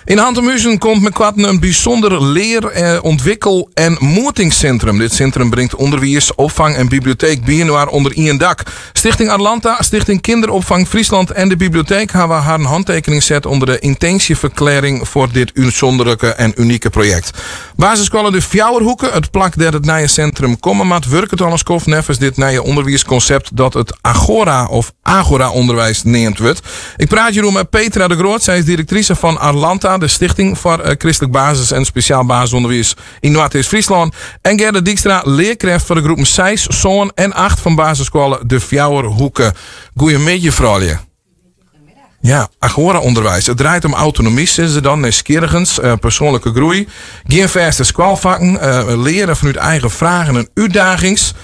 In Hantemuizen komt met kwatten een bijzonder leer-, ontwikkel- en moetingscentrum. Dit centrum brengt onderwijs, opvang en bibliotheek bijna onder één dak. Stichting Atlanta, Stichting Kinderopvang Friesland en de bibliotheek hebben haar handtekening gezet onder de intentieverklaring voor dit bijzondere en unieke project. Basisscholen de Fjouwerhoeken, het plak dat het nieuwe centrum komen maat, werkt alles kof nevens dit nieuwe onderwijsconcept dat het Agora onderwijs neemt wordt. Ik praat hier met Petra de Groot, zij is directrice van Atlanta, de Stichting voor Christelijk Basis- en Speciaal Basisonderwijs in Noord-Friesland. En Gerda Dijkstra, leerkracht voor de groepen 6, 7 en 8 van basisscholen de Fjouwerhoeken. Goedemiddag, vrouwtje. Ja, Agora-onderwijs. Het draait om autonomie, zeggen ze dan, nieuwsgierigheid, persoonlijke groei. Geen vaste schoolvakken, leren vanuit eigen vragen en uitdagings.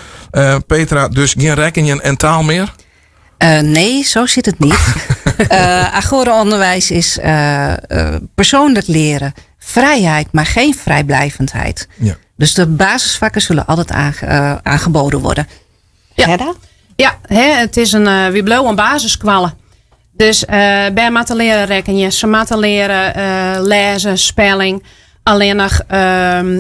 Petra, dus geen rekenen en taal meer? Nee, zo zit het niet. Agora-onderwijs is persoonlijk leren. Vrijheid, maar geen vrijblijvendheid. Ja. Dus de basisvakken zullen altijd aangeboden worden. Ja, ja, het is we blijven een basiskwallen. Dus bij moeten leren rekenen, ze moeten leren lezen, spelling. Alleen nog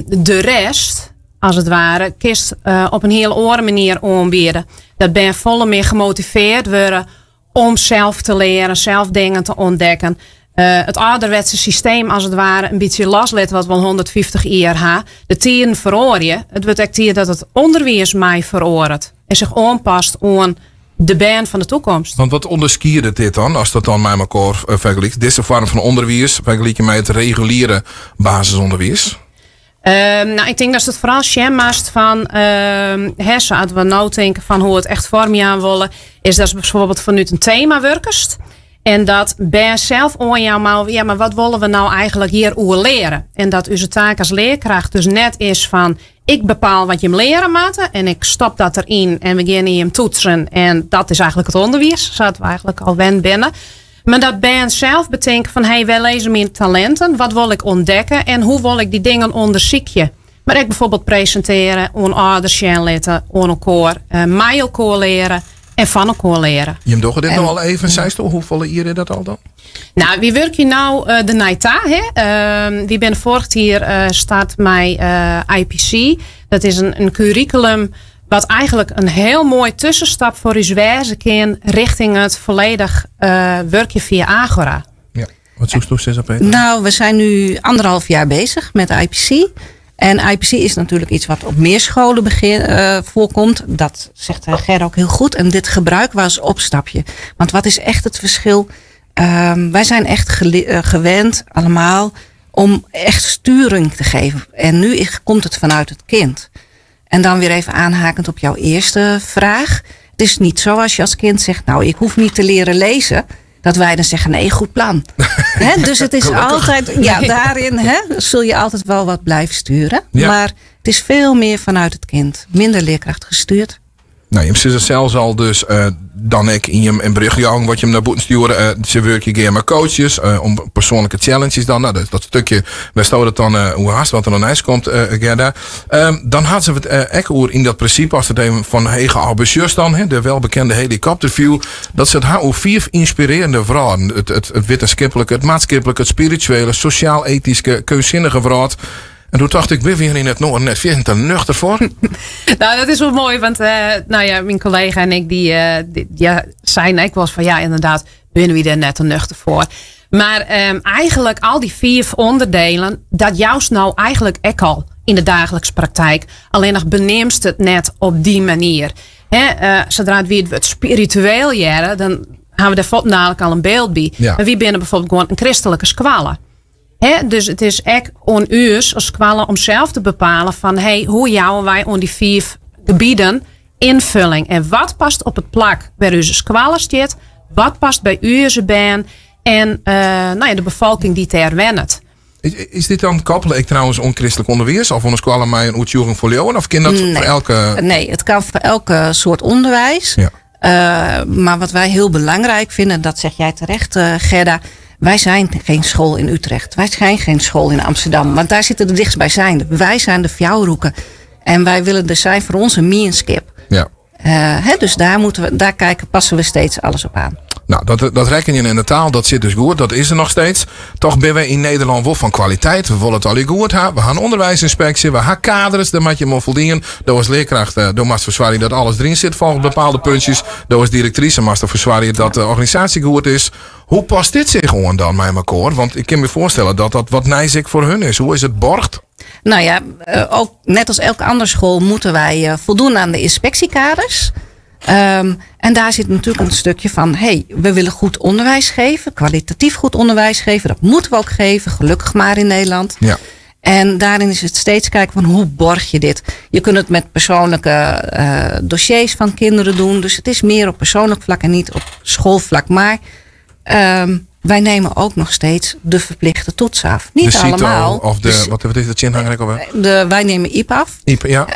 de rest, als het ware, kist op een heel andere manier aanbieden. Dat ben volle meer gemotiveerd worden om zelf te leren, zelf dingen te ontdekken. Het ouderwetse systeem, als het ware, een beetje loslet wat wel 150 jaar ha. De tijden verorien. Het wordt echt hier dat het onderwijs mij veroordeelt en zich aanpast aan de band van de toekomst. Want wat onderscheidde dit dan, als dat dan met elkaar vergelijkt? Deze vorm van onderwijs vergelijk je met het reguliere basisonderwijs? Ik denk dat het vooral schemmast van als we nou denken van hoe het echt vorm aan willen, is dat bijvoorbeeld vanuit een thema werkest. En dat bij zelf aan jou maar wat willen we nou eigenlijk hier over leren? En dat onze taak als leerkracht dus net is van ik bepaal wat je hem leren moet en ik stop dat erin en we gaan hem toetsen en dat is eigenlijk het onderwijs, zodat we eigenlijk al binnen. Maar dat bij zelf betekent van hey, wij lezen mijn talenten, wat wil ik ontdekken en hoe wil ik die dingen onderzoeken? Maar ik bijvoorbeeld presenteren, aan ouders letten, aan elkaar, mij elkaar leren en van elkaar leren. Je hebt dit nog al even, zei hoe volle hier dat al dan? Nou, wie werk je nou de Naita? Wie ben vorig jaar start met IPC. Dat is een curriculum wat eigenlijk een heel mooi tussenstap voor u wijzen kan richting het volledig werkje via Agora. Ja, wat zoekt u steeds op? Nou, we zijn nu 1,5 jaar bezig met IPC. En IPC is natuurlijk iets wat op meer scholen voorkomt. Dat zegt Ger ook heel goed. En dit gebruiken we als opstapje. Want wat is echt het verschil? Wij zijn echt gewend allemaal om echt sturing te geven. En nu komt het vanuit het kind. En dan weer even aanhakend op jouw eerste vraag. Het is niet zo als je als kind zegt, nou ik hoef niet te leren lezen. Dat wij dan zeggen, nee, goed plan. Dus het is altijd, daarin zul je altijd wel wat blijven sturen. Ja. Maar het is veel meer vanuit het kind. Minder leerkracht gestuurd. Nou, je zit zelfs al dus dan ik in je berichtje wat je hem naar boeten sturen. Ze werk je met coaches om persoonlijke challenges dan. Nou, dat stukje, wij stoten het dan hoe haast wat er dan ijs komt, Gerda. Dan had ze het echt oer in dat principe als het even van Hege ambitieus dan, de welbekende helikopterview. Dat ze het haar over 4 inspirerende vrouwen. Het wetenschappelijke, het maatschappelijke, het spirituele, sociaal-ethische, keuzzinnige vrouw. En toen dacht ik, ben weer in het nog net veel te nuchter voor. Nou, dat is wel mooi, want mijn collega en ik die zeiden ik was van ja, inderdaad, ben we er net te nuchter voor. Maar eigenlijk al die 4 onderdelen, dat juist nou eigenlijk ook al in de dagelijkse praktijk. Alleen nog beneemst het net op die manier. Zodra het weer het spiritueel jaren, dan hebben we daar namelijk al een beeld bij. Ja. Maar wie binnen bijvoorbeeld gewoon een christelijke squallen. Dus het is echt on us als kwallen om zelf te bepalen van hoe jouwen wij on die 4 gebieden invulling. En wat past op het plak waar u squallen zit, wat past bij u baan en de bevolking die ter wennet. Is dit dan koppelen trouwens onchristelijk onderwijs of onder squallen mij een uitvoering voor leeuwen? Of kan dat voor elke? Nee, het kan voor elke soort onderwijs. Ja. Maar wat wij heel belangrijk vinden, dat zeg jij terecht, Gerda. Wij zijn geen school in Utrecht. Wij zijn geen school in Amsterdam. Want daar zitten de dichtstbijzijnde. Wij zijn de Fjouwerhoeken. En wij willen er zijn voor ons een meanskip. Ja. Dus daar passen we steeds alles op aan. Nou, dat reken je in de taal, dat zit dus goed, dat is er nog steeds. Toch ben we in Nederland wel van kwaliteit. We willen het al goed hebben. We gaan onderwijsinspectie, we gaan kaders, daar moet je maar voldoen. Door als leerkracht, door mag verzwaren dat alles erin zit volgens bepaalde puntjes. Door als directrice mag verzwaren dat de organisatie goed is. Hoe past dit zich gewoon dan bij elkaar? Want ik kan me voorstellen dat dat wat nijzik voor hun is. Hoe is het borgd? Nou ja, ook net als elke andere school moeten wij voldoen aan de inspectiekaders. En daar zit natuurlijk een stukje van, we willen goed onderwijs geven, kwalitatief goed onderwijs geven. Dat moeten we ook geven, gelukkig maar in Nederland. Ja. En daarin is het steeds kijken van hoe borg je dit. Je kunt het met persoonlijke dossiers van kinderen doen. Dus het is meer op persoonlijk vlak en niet op schoolvlak. Maar wij nemen ook nog steeds de verplichte toetsen af. Niet de allemaal. CITO of de, wat is het belangrijk alweer? Wij nemen IPA af. IPA, ja.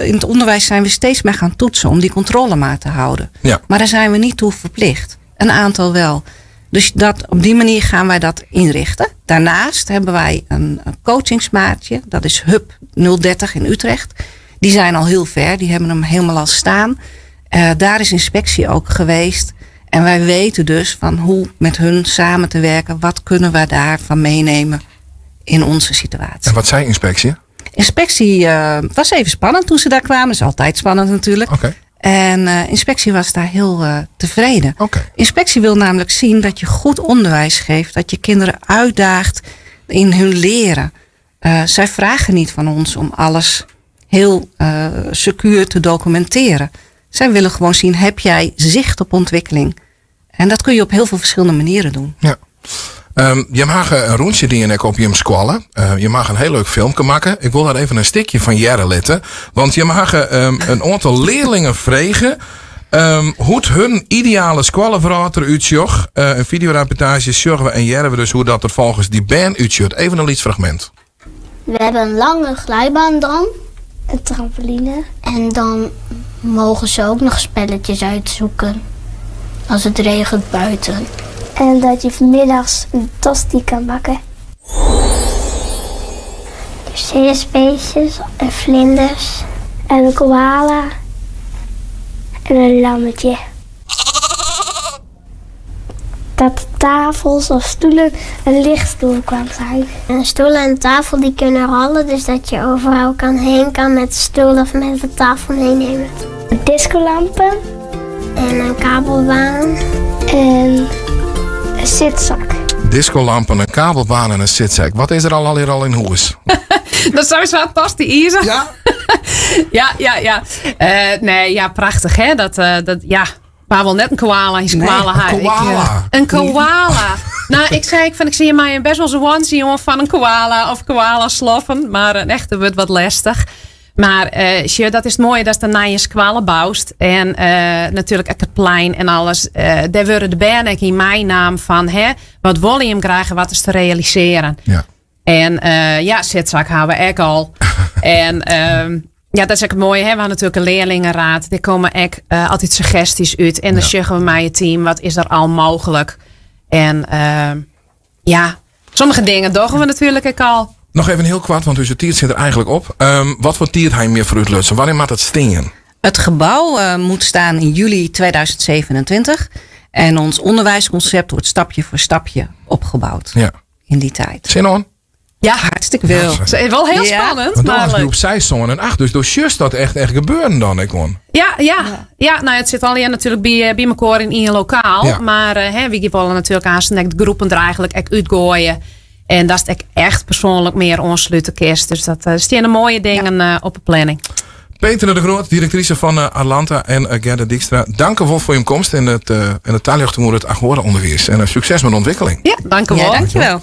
In het onderwijs zijn we steeds meer gaan toetsen om die controle maar te houden. Ja. Maar daar zijn we niet toe verplicht. Een aantal wel. Dus op die manier gaan wij dat inrichten. Daarnaast hebben wij een coachingsmaatje. Dat is Hub 030 in Utrecht. Die zijn al heel ver. Die hebben hem helemaal al staan. Daar is inspectie ook geweest. En wij weten dus van hoe met hun samen te werken. Wat kunnen we daarvan meenemen in onze situatie. En wat zei inspectie? Inspectie was even spannend toen ze daar kwamen. Dat is altijd spannend natuurlijk. Okay. En inspectie was daar heel tevreden. Okay. Inspectie wil namelijk zien dat je goed onderwijs geeft. Dat je kinderen uitdaagt in hun leren. Zij vragen niet van ons om alles heel secuur te documenteren. Zij willen gewoon zien, heb jij zicht op ontwikkeling? En dat kun je op heel veel verschillende manieren doen. Ja. Je mag een rondje die je op je squallen. Je mag een heel leuk filmpje maken. Ik wil daar even een stukje van Jerre letten. Want je mag een aantal leerlingen vragen hoe hun ideale squallenverhaal eruit zag. Een videoreportage zorgen we en Jerre we dus hoe dat er volgens die band uitziet. Even een liedfragment. We hebben een lange glijbaan dan. Een trampoline. En dan mogen ze ook nog spelletjes uitzoeken. Als het regent buiten. En dat je vanmiddags een tosti kan bakken. Zeersbeestjes en vlinders. En een koala. En een lammetje. Dat tafels of stoelen een lichtstoel kan zijn. En stoelen en tafel die kunnen rollen, dus dat je overal heen kan met de stoel of met de tafel meenemen. Discolampen. En een kabelbaan. En een zitzak. Discolampen, een kabelbaan en een zitzak. Wat is er al in huis? Dat is sowieso fantastisch. Ja? Ja. Nee, prachtig hè. Maar wel net een koala in zijn koala haar. Een koala? Een koala. Nou, ik zie je mij best wel zo onesie jongen van een koala of koala sloffen. Maar een echte wordt wat lastig. Maar dat is het mooie dat je naar je squallen bouwt. En natuurlijk ook het plein en alles. Daar worden de benen in mijn naam van wat volume krijgen, wat is te realiseren. Ja. En zitzak hebben we ook al. En dat is ook het mooie. We hebben natuurlijk een leerlingenraad. Er komen ook altijd suggesties uit. En dan zeggen we met je team, wat is er al mogelijk? En sommige dingen doen we natuurlijk ook al. Nog even heel kwart, want uw tiert zit er eigenlijk op. Wat voor tiert hij meer voor uitlutsen? Wanneer moet het stingen? Het gebouw moet staan in juli 2027. En ons onderwijsconcept wordt stapje voor stapje opgebouwd. In die tijd. Zin on? Ja, hartstikke veel. Het is wel heel spannend. Want dan was nu op 6 en 8. Dus door just dat echt gebeuren dan, ik won. Ja, nou het zit alleen natuurlijk bij elkaar in één lokaal. Ja. Maar we willen natuurlijk aan de groepen er eigenlijk echt uitgooien. En dat is echt persoonlijk meer ontsluiten kerst. Dus dat staan mooie dingen op de planning. Peter de Groot, directrice van Arlanta en Gerda Dijkstra. Dank u wel voor je komst en het taaljacht het Agora onderwijs. En succes met de ontwikkeling. Ja, dank u wel. Ja, dankjewel.